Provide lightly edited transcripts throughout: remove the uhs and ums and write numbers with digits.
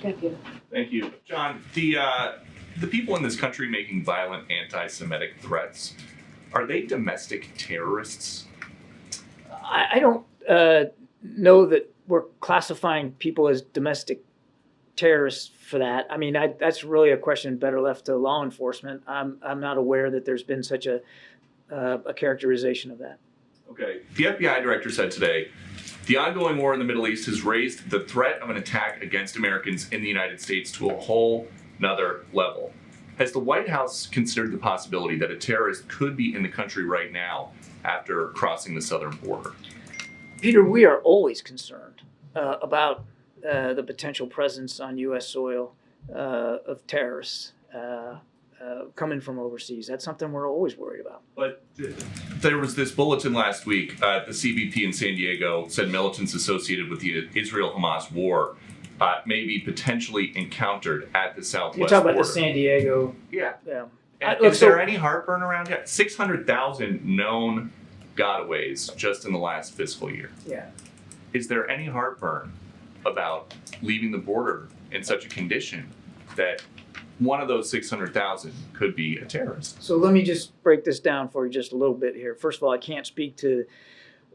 Thank you. Thank you. John, the people in this country making violent anti-Semitic threats, are they domestic terrorists? I don't know that we're classifying people as domestic terrorists for that. I mean, that's really a question better left to law enforcement. I'm not aware that there's been such a characterization of that. Okay. The FBI director said today, the ongoing war in the Middle East has raised the threat of an attack against Americans in the United States to a whole nother level. Has the White House considered the possibility that a terrorist could be in the country right now after crossing the southern border? Peter, we are always concerned about the potential presence on U.S. soil of terrorists coming from overseas. That's something we're always worried about. But there was this bulletin last week. The CBP in San Diego said militants associated with the Israel-Hamas war may be potentially encountered at the southwest border. You're talking about the San Diego. Yeah. Yeah. Is there any heartburn around it? 600,000 known gotaways just in the last fiscal year. Yeah. Is there any heartburn about leaving the border in such a condition that one of those 600,000 could be a terrorist? So let me just break this down for you just a little bit here. First of all, I can't speak to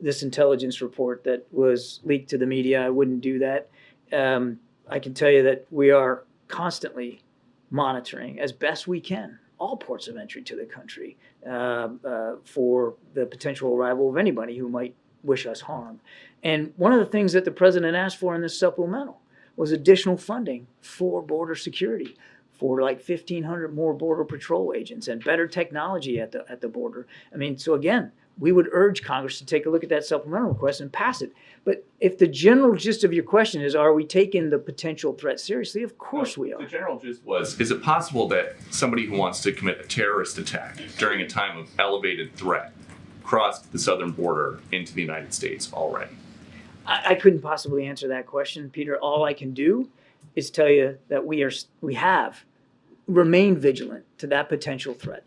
this intelligence report that was leaked to the media. I wouldn't do that. I can tell you that we are constantly monitoring as best we can all ports of entry to the country for the potential arrival of anybody who might wish us harm. And one of the things that the president asked for in this supplemental was additional funding for border security, for like 1,500 more Border Patrol agents and better technology at the border. I mean, so again, we would urge Congress to take a look at that supplemental request and pass it. But if the general gist of your question is, are we taking the potential threat seriously? Of course we are. The general gist was, is it possible that somebody who wants to commit a terrorist attack during a time of elevated threat crossed the southern border into the United States already? I couldn't possibly answer that question, Peter. All I can do is tell you that we have remained vigilant to that potential threat.